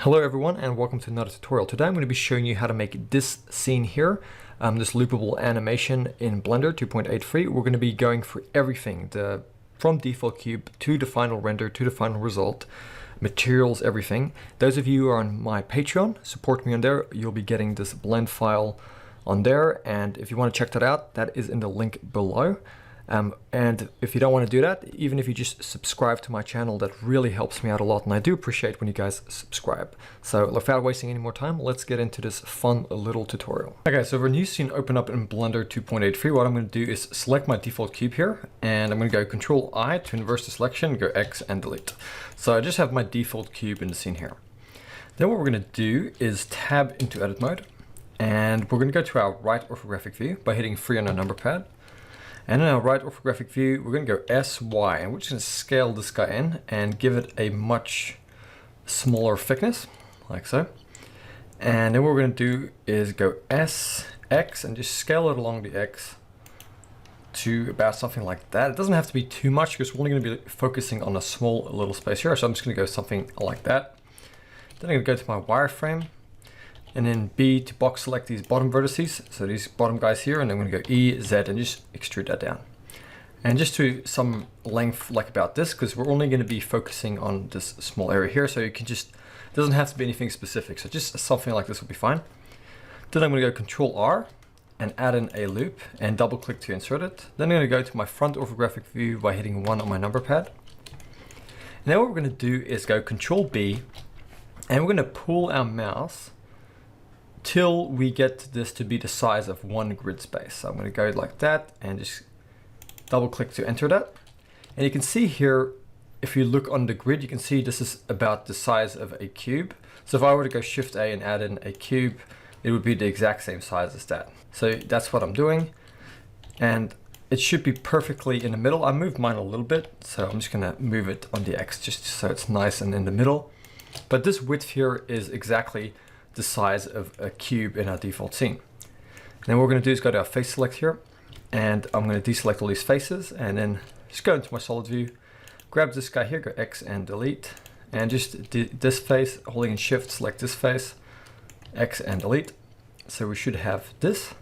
Hello everyone and welcome to another tutorial. Today I'm going to be showing you how to make this scene here, this loopable animation in Blender 2.83. We're going to be going through everything, from default cube to the final render to the final result, materials, everything. Those of you who are on my Patreon, support me on there. You'll be getting this blend file on there, and if you want to check that out, that is in the link below. And if you don't want to do that, even if you just subscribe to my channel, that really helps me out a lot, and I do appreciate when you guys subscribe. So without wasting any more time, let's get into this fun little tutorial. Okay, so for a new scene open up in Blender 2.83, what I'm going to do is select my default cube here, and I'm going to go Control I to inverse the selection, go X and delete. So I just have my default cube in the scene here. Then what we're going to do is tab into edit mode, and we're going to go to our right orthographic view by hitting 3 on our number pad. And in our right orthographic view, we're going to go SY, and we're just going to scale this guy in and give it a much smaller thickness, like so. And then what we're going to do is go SX and just scale it along the X to about something like that. It doesn't have to be too much because we're only going to be focusing on a small little space here. So I'm just going to go something like that. Then I'm going to go to my wireframe. And then B to box select these bottom vertices, so these bottom guys here, and I'm going to go E, Z, and just extrude that down. And just to some length like about this, because we're only going to be focusing on this small area here, so you can just, it doesn't have to be anything specific, so just something like this will be fine. Then I'm going to go Control R and add in a loop and double click to insert it. Then I'm going to go to my front orthographic view by hitting 1 on my number pad. And then what we're going to do is go Control B, and we're going to pull our mouse till we get this to be the size of one grid space. So I'm going to go like that and just double click to enter that. And you can see here, if you look on the grid, you can see this is about the size of a cube. So if I were to go Shift A and add in a cube, it would be the exact same size as that. So that's what I'm doing. And it should be perfectly in the middle. I moved mine a little bit, so I'm just going to move it on the X just so it's nice and in the middle. But this width here is exactly the size of a cube in our default scene. And then what we're going to do is go to our face select here, and I'm going to deselect all these faces, and then just go into my solid view, grab this guy here, go X and delete, and just this face, holding in Shift, select this face, X and delete. So we should have this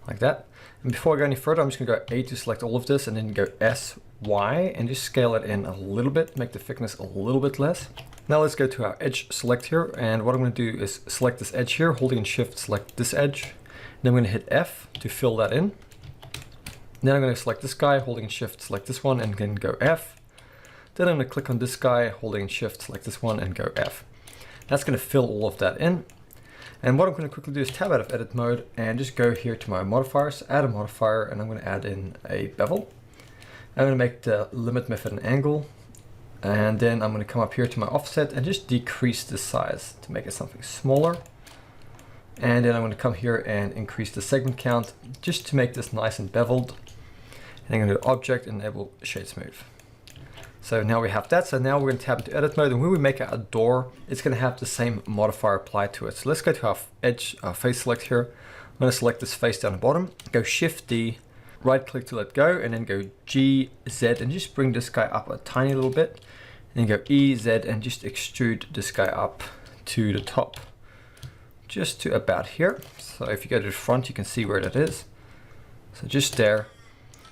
like that. And before I go any further, I'm just going to go A to select all of this, and then go SY and just scale it in a little bit, make the thickness a little bit less. Now let's go to our edge select here, and what I'm going to do is select this edge here, holding in Shift, select this edge. Then I'm going to hit F to fill that in. Then I'm going to select this guy, holding in Shift, select this one, and then go F. Then I'm going to click on this guy, holding in Shift, select this one, and go F. That's going to fill all of that in. And what I'm going to quickly do is tab out of edit mode and just go here to my modifiers, add a modifier, and I'm going to add in a bevel. I'm going to make the limit method an angle. And then I'm going to come up here to my offset and just decrease the size to make it something smaller. And then I'm going to come here and increase the segment count just to make this nice and beveled. And I'm going to do object and enable shade smooth. So now we have that. So now we're going to tap into edit mode, and when we make a door, it's going to have the same modifier applied to it. So let's go to our edge, our face select here. I'm going to select this face down the bottom, go Shift D, right click to let go, and then go G, Z, and just bring this guy up a tiny little bit. And then go E, Z, and just extrude this guy up to the top, just to about here. So if you go to the front, you can see where that is. So just there.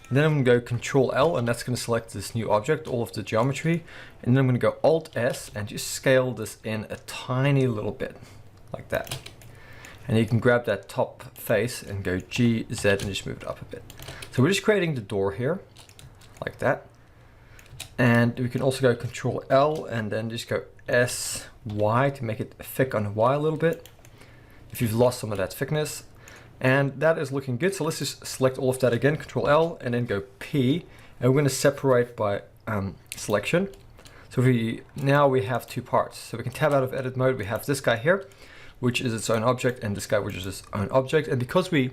And then I'm going to go Control L, and that's going to select this new object, all of the geometry. And then I'm going to go Alt S and just scale this in a tiny little bit, like that. And you can grab that top face and go G, Z, and just move it up a bit. So we're just creating the door here, like that. And we can also go Control L and then just go SY to make it thick on the Y a little bit, if you've lost some of that thickness. And that is looking good. So let's just select all of that again, Control L, and then go P. And we're going to separate by selection. So now we have two parts. So we can tab out of edit mode. We have this guy here, which is its own object, and this guy, which is its own object. And because we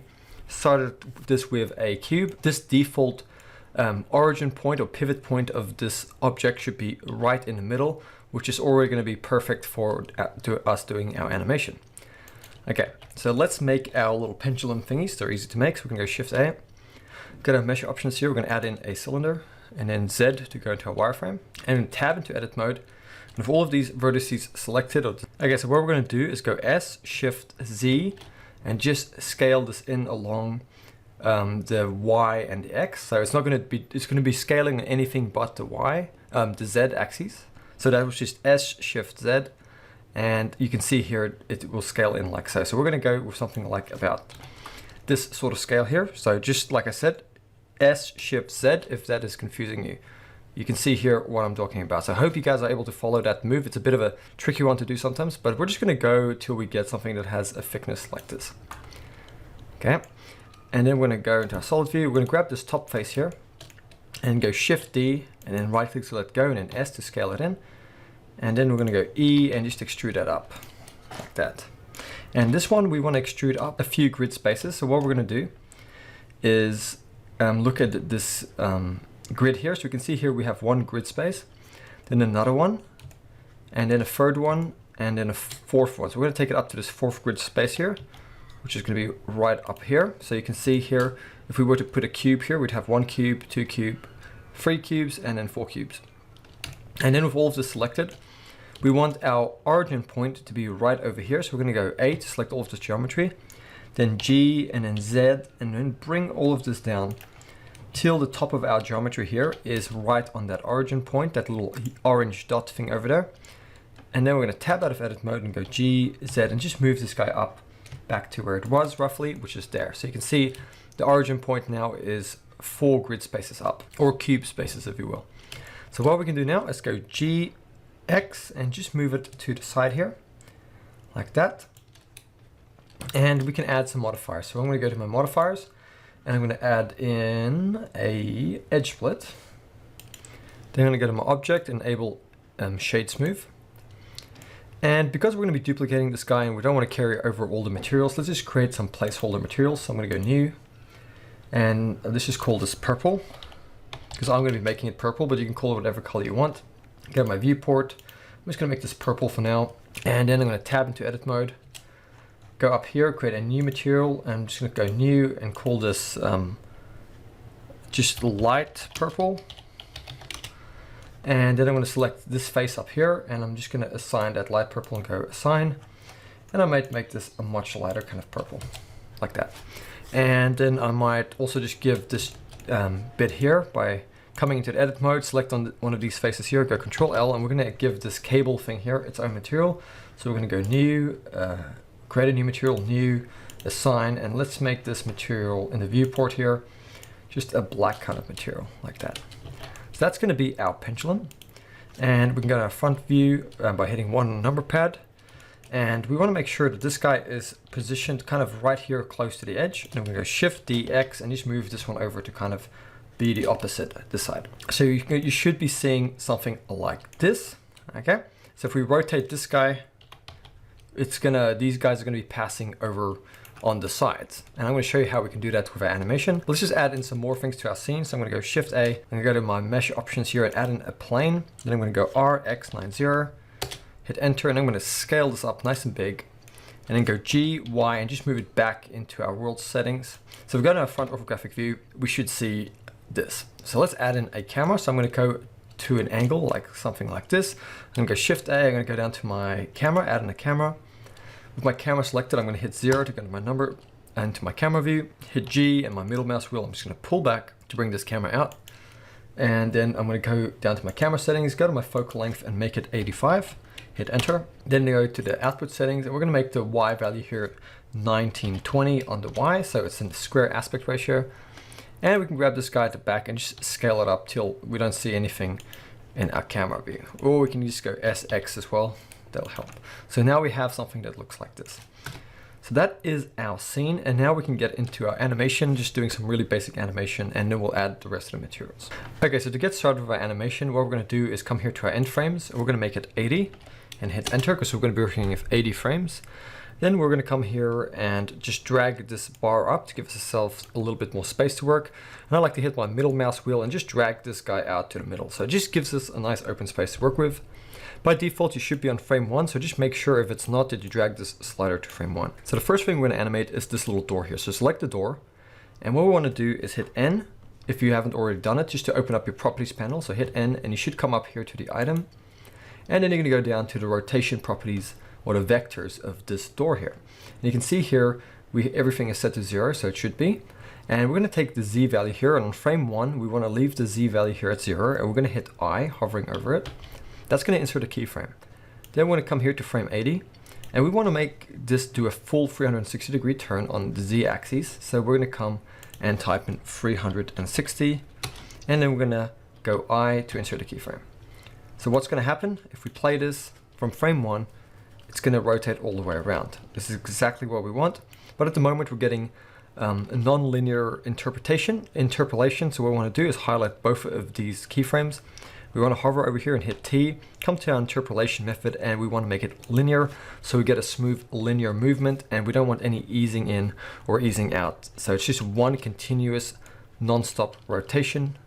started this with a cube, this default origin point or pivot point of this object should be right in the middle, which is already going to be perfect for us doing our animation. Okay, so let's make our little pendulum thingies. They're easy to make, so we're going to go Shift A. Go to measure options here, we're going to add in a cylinder, and then Z to go into our wireframe, and then tab into edit mode. And with all of these vertices selected, okay, so what we're going to do is go S, Shift, Z, and just scale this in along the Y and the X. So it's not going to be, it's going to be scaling anything but the Y, the Z axis. So that was just S, Shift, Z. And you can see here, it will scale in like so. So we're going to go with something like about this sort of scale here. So just like I said, S, Shift, Z, if that is confusing you. You can see here what I'm talking about. So I hope you guys are able to follow that move. It's a bit of a tricky one to do sometimes, but we're just going to go till we get something that has a thickness like this. Okay. And then we're going to go into our solid view. We're going to grab this top face here and go Shift D and then right click to let go and then S to scale it in. And then we're going to go E and just extrude that up like that. And this one we want to extrude up a few grid spaces. So what we're going to do is look at this grid here. So you can see here we have one grid space, then another one, and then a third one, and then a fourth one. So we're going to take it up to this fourth grid space here, which is going to be right up here. So you can see here, if we were to put a cube here, we'd have 1 cube, 2 cube, 3 cubes, and then 4 cubes. And then with all of this selected, we want our origin point to be right over here. So we're going to go A to select all of this geometry, then G, and then Z, and then bring all of this down till the top of our geometry here is right on that origin point, that little orange dot thing over there. And then we're going to tab out of edit mode and go G, Z, and just move this guy up back to where it was roughly, which is there. So you can see the origin point now is 4 grid spaces up, or cube spaces if you will. So what we can do now is go G, X, and just move it to the side here, like that. And we can add some modifiers. So I'm going to go to my modifiers, and I'm going to add in a edge split. Then I'm going to go to my object, enable shade smooth. And because we're going to be duplicating this guy and we don't want to carry over all the materials, let's just create some placeholder materials. So I'm going to go new, and let's just call this purple, because I'm going to be making it purple, but you can call it whatever color you want. Go to my viewport. I'm just going to make this purple for now. And then I'm going to tab into edit mode. Go up here, create a new material. I'm just going to go new and call this just light purple. And then I'm going to select this face up here, and I'm just going to assign that light purple and go assign. And I might make this a much lighter kind of purple, like that. And then I might also just give this bit here by coming into the edit mode, select on one of these faces here, go Control L, and we're going to give this cable thing here its own material. So we're going to go new, create a new material, new, assign, and let's make this material in the viewport here just a black kind of material, like that. So that's going to be our pendulum. And we can go to our front view by hitting 1 on the number pad. And we want to make sure that this guy is positioned kind of right here close to the edge. And we're going to go Shift D, X, and just move this one over to kind of be the opposite this side. So you should be seeing something like this. Okay. So if we rotate this guy, these guys are gonna be passing over on the sides. And I'm gonna show you how we can do that with our animation. Let's just add in some more things to our scene. So I'm gonna go Shift A, I'm gonna go to my mesh options here and add in a plane. Then I'm gonna go RX90, hit enter, and I'm gonna scale this up nice and big. And then go G, Y, and just move it back into our world settings. So if we go to our front orthographic view, we should see this. So let's add in a camera. So I'm gonna go to an angle, like something like this. I'm gonna go Shift A, I'm gonna go down to my camera, add in a camera. With my camera selected, I'm gonna hit 0 to go to my number and to my camera view, hit G and my middle mouse wheel, I'm just gonna pull back to bring this camera out. And then I'm gonna go down to my camera settings, go to my focal length and make it 85, hit enter. Then go to the output settings, and we're gonna make the Y value here 1920 on the Y, so it's in the square aspect ratio. And we can grab this guy at the back and just scale it up till we don't see anything in our camera view. Or we can just go SX as well, that'll help. So now we have something that looks like this. So that is our scene, and now we can get into our animation, just doing some really basic animation, and then we'll add the rest of the materials. Okay, so to get started with our animation, what we're gonna do is come here to our end frames, and we're gonna make it 80, and hit enter, because we're gonna be working with 80 frames. Then we're gonna come here and just drag this bar up to give ourselves a little bit more space to work. And I like to hit my middle mouse wheel and just drag this guy out to the middle. So it just gives us a nice open space to work with. By default, you should be on frame 1, so just make sure if it's not that you drag this slider to frame 1. So the first thing we're gonna animate is this little door here. So select the door, and what we wanna do is hit N, if you haven't already done it, just to open up your properties panel. So hit N, and you should come up here to the item. And then you're going to go down to the rotation properties or the vectors of this door here. And you can see here, everything is set to 0, so it should be. And we're going to take the Z value here, and on frame 1, we want to leave the Z value here at 0, and we're going to hit I, hovering over it. That's going to insert a keyframe. Then we're going to come here to frame 80, and we want to make this do a full 360-degree turn on the Z axis. So we're going to come and type in 360, and then we're going to go I to insert a keyframe. So what's going to happen if we play this from frame 1, it's going to rotate all the way around. This is exactly what we want, but at the moment we're getting a non-linear interpolation. So what we want to do is highlight both of these keyframes. We want to hover over here and hit T, come to our interpolation method, and we want to make it linear so we get a smooth linear movement, and we don't want any easing in or easing out. So it's just one continuous non-stop rotation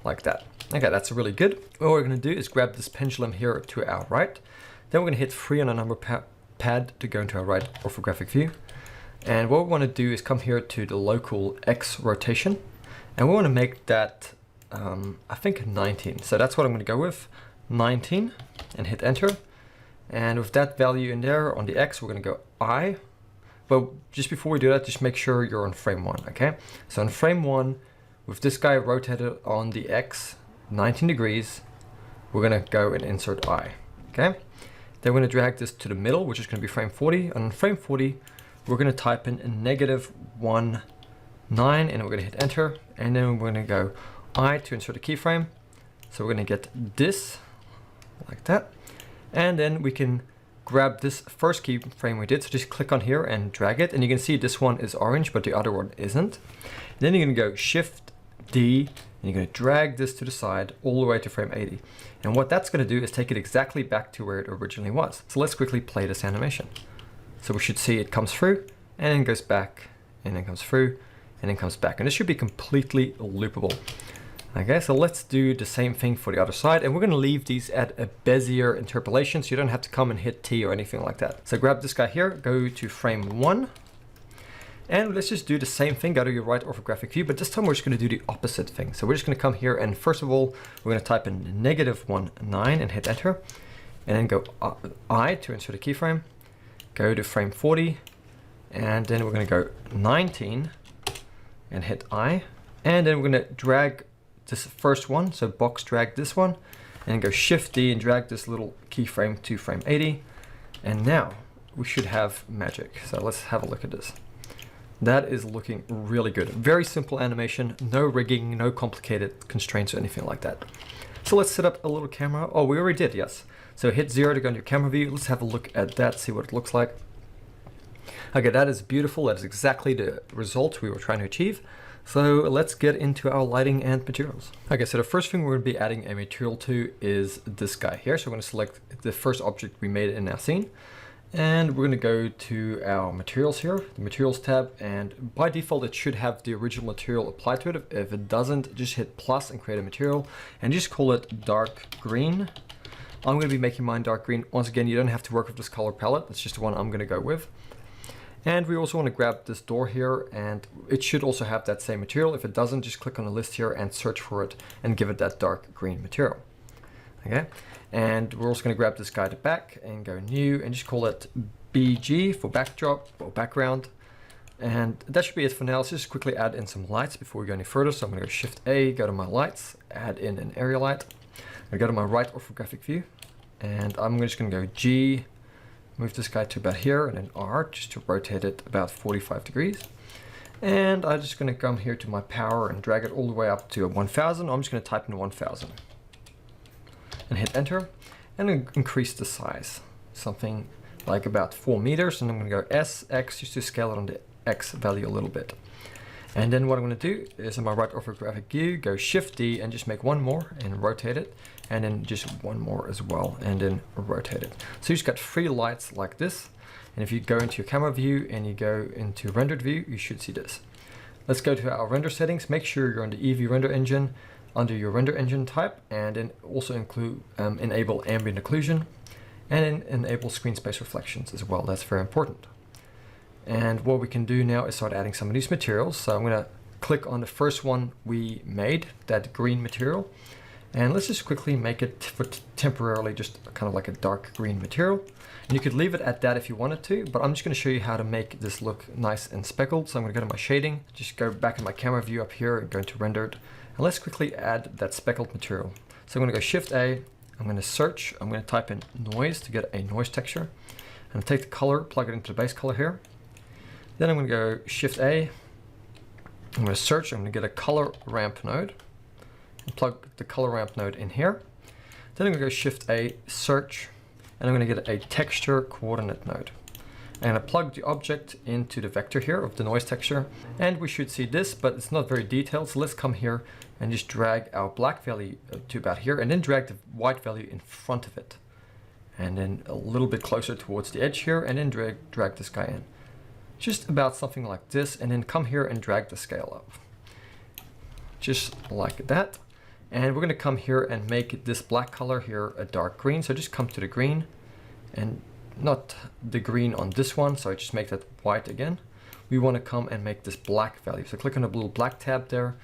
like that. Okay, that's really good. What we're going to do is grab this pendulum here to our right. Then we're going to hit 3 on our number pad to go into our right orthographic view. And what we want to do is come here to the local X rotation, and we want to make that, I think 19. So that's what I'm going to go with, 19, and hit enter. And with that value in there on the X, we're going to go I. But just before we do that, just make sure you're on frame 1, okay? So on frame 1, with this guy rotated on the X 19 degrees, we're going to go and insert I, okay? Then we're going to drag this to the middle, which is going to be frame 40. And on frame 40, we're going to type in -1, 9, and we're going to hit enter. And then we're going to go I to insert a keyframe. So we're going to get this like that. And then we can grab this first keyframe we did. So just click on here and drag it. And you can see this one is orange, but the other one isn't. Then you're going to go Shift D, and you're going to drag this to the side all the way to frame 80. And what that's going to do is take it exactly back to where it originally was. So let's quickly play this animation. So we should see it comes through, and then goes back, and then comes through, and then comes back. And this should be completely loopable. Okay, so let's do the same thing for the other side. And we're going to leave these at a Bezier interpolation, so you don't have to come and hit T or anything like that. So grab this guy here, go to frame 1. And let's just do the same thing, go to your right orthographic view, but this time we're just going to do the opposite thing. So we're just going to come here, and first of all, we're going to type in -1, 9 and hit enter. And then go I to insert a keyframe. Go to frame 40, and then we're going to go 19 and hit I. And then we're going to drag this first one, so box drag this one, and go Shift D and drag this little keyframe to frame 80. And now we should have magic. So let's have a look at this. That is looking really good. Very simple animation, no rigging, no complicated constraints or anything like that. So let's set up a little camera. Oh, we already did, yes. So hit 0 to go into your camera view. Let's have a look at that, see what it looks like. Okay, that is beautiful. That is exactly the result we were trying to achieve. So let's get into our lighting and materials. Okay, so the first thing we're going to be adding a material to is this guy here. So we're going to select the first object we made in our scene. And we're going to go to our materials here, the materials tab, and by default it should have the original material applied to it. If it doesn't, just hit plus and create a material and just call it dark green. I'm going to be making mine dark green. Once again, you don't have to work with this color palette. That's just the one I'm going to go with. And we also want to grab this door here, and it should also have that same material. If it doesn't, just click on the list here and search for it and give it that dark green material. Okay, and we're also going to grab this guy to back and go new and just call it BG for backdrop or background. And that should be it for now. Let's just quickly add in some lights before we go any further. So I'm going to go Shift A, go to my lights, add in an area light. I go to my right orthographic view, and I'm just going to go G, move this guy to about here, and then R just to rotate it about 45 degrees. And I'm just going to come here to my power and drag it all the way up to 1000. I'm just going to type in 1000 and hit enter, and then increase the size, something like about 4 meters. And I'm going to go S, X, just to scale it on the X value a little bit. And then what I'm going to do is in my right orthographic view, go Shift D and just make one more and rotate it, and then just one more as well, and then rotate it. So you just got 3 lights like this. And if you go into your camera view and you go into rendered view, you should see this. Let's go to our render settings. Make sure you're on the Eevee render engine under your render engine type, and then also include enable ambient occlusion, and then enable screen space reflections as well. That's very important. And what we can do now is start adding some of these materials. So I'm going to click on the first one we made, that green material, And let's just quickly make it for temporarily just kind of like a dark green material. And you could leave it at that if you wanted to, but I'm just going to show you how to make this look nice and speckled. So I'm going to go to my shading, just go back in my camera view up here and go into rendered. And let's quickly add that speckled material. So I'm going to go Shift A, I'm going to search, I'm going to type in noise to get a noise texture. And take the color, plug it into the base color here. Then I'm going to go Shift A, I'm going to search, I'm going to get a color ramp node. And plug the color ramp node in here. Then I'm going to go Shift A, search, and I'm going to get a texture coordinate node. I'm going to plug the object into the vector here of the noise texture, and we should see this, but it's not very detailed. So let's come here and just drag our black value to about here, and then drag the white value in front of it. And then a little bit closer towards the edge here, and then drag this guy in. Just about something like this, and then come here and drag the scale up. Just like that. And we're going to come here and make this black color here a dark green. So just come to the green, and not the green on this one. So I just make that white again. We want to come and make this black value. So click on the little black tab there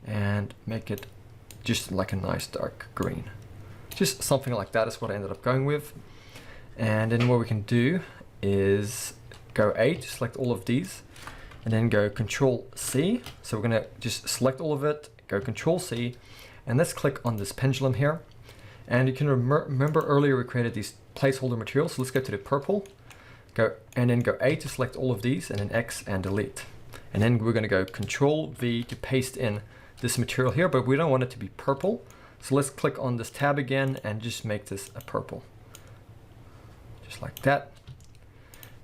and make it just like a nice dark green. Just something like that is what I ended up going with. And then what we can do is go A to select all of these, and then go Control C. So we're going to just select all of it, go Control C. And let's click on this pendulum here. And you can remember earlier we created these placeholder materials. So let's go to the purple, and then go A to select all of these, and then X and delete. And then we're going to go Control V to paste in this material here, but we don't want it to be purple. So let's click on this tab again and just make this a purple. Just like that.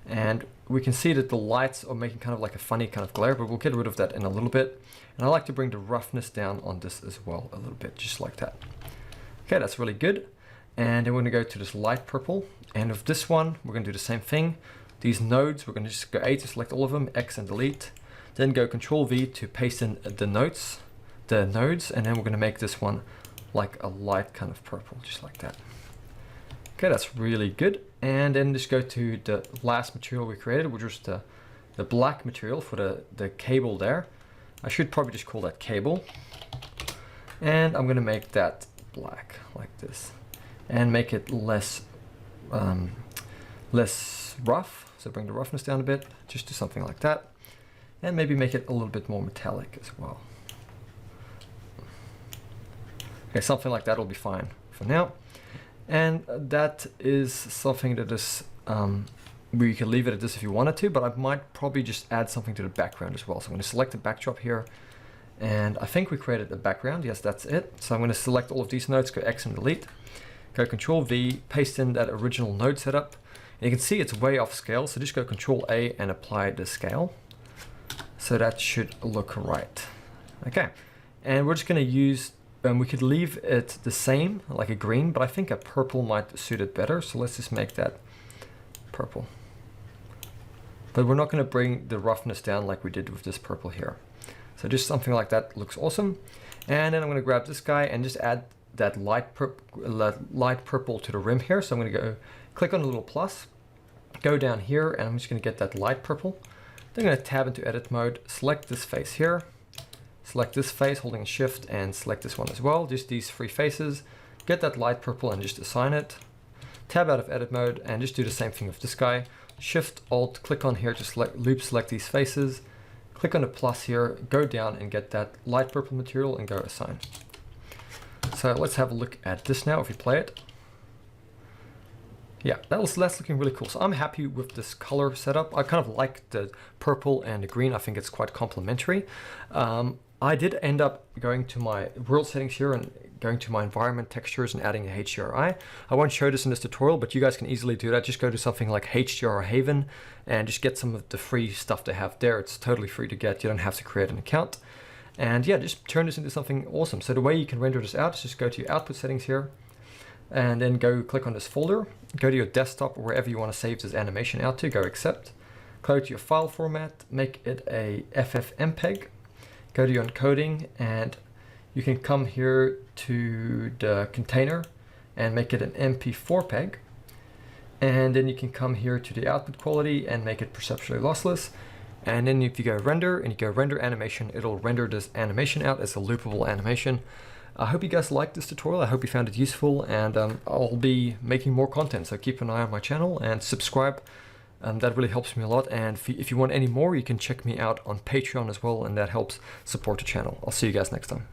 And we can see that the lights are making kind of like a funny kind of glare, but we'll get rid of that in a little bit. And I like to bring the roughness down on this as well a little bit, just like that. Okay, that's really good. And then we're going to go to this light purple. And with this one, we're going to do the same thing. These nodes, we're going to just go A to select all of them, X and delete. Then go Control V to paste in the nodes. And then we're going to make this one like a light kind of purple, just like that. Okay, that's really good. And then just go to the last material we created, which was the black material for the cable there. I should probably just call that cable. And I'm going to make that black like this and make it less rough. So bring the roughness down a bit, just do something like that. And maybe make it a little bit more metallic as well. Okay, something like that will be fine for now. And that is something that is, where you can leave it at this if you wanted to, but I might probably just add something to the background as well. So I'm going to select the backdrop here, and I think we created a background. Yes, that's it. So I'm going to select all of these nodes, go X and delete, go Control V, paste in that original node setup. And you can see it's way off scale, so just go Control A and apply the scale. So that should look right. Okay, and we're just going to use, we could leave it the same, like a green, but I think a purple might suit it better. So let's just make that purple. But we're not going to bring the roughness down like we did with this purple here. So just something like that looks awesome. And then I'm going to grab this guy and just add that light purple to the rim here. So I'm going to go click on the little plus, go down here, and I'm just going to get that light purple. Then I'm going to tab into edit mode, select this face here, select this face holding shift, and select this one as well. Just these three faces, get that light purple and just assign it. Tab out of edit mode and just do the same thing with this guy. Shift Alt, click on here to select these faces, click on the plus here, go down and get that light purple material and go assign. So let's have a look at this now if we play it. Yeah, that's looking really cool. So I'm happy with this color setup. I kind of like the purple and the green. I think it's quite complementary. I did end up going to my world settings here and going to my environment textures and adding a HDRI. I won't show this in this tutorial, but you guys can easily do that. Just go to something like HDR Haven and just get some of the free stuff they have there. It's totally free to get. You don't have to create an account. And yeah, just turn this into something awesome. So the way you can render this out is just go to your output settings here and then go click on this folder, go to your desktop or wherever you want to save this animation out to, go accept, go to your file format, make it a FFmpeg, go to your encoding, and you can come here to the container and make it an MP4peg. And then you can come here to the output quality and make it perceptually lossless. And then if you go render and you go render animation, it'll render this animation out as a loopable animation. I hope you guys liked this tutorial. I hope you found it useful, and I'll be making more content, so keep an eye on my channel and subscribe. That really helps me a lot, and if you want any more, you can check me out on Patreon as well, and that helps support the channel. I'll see you guys next time.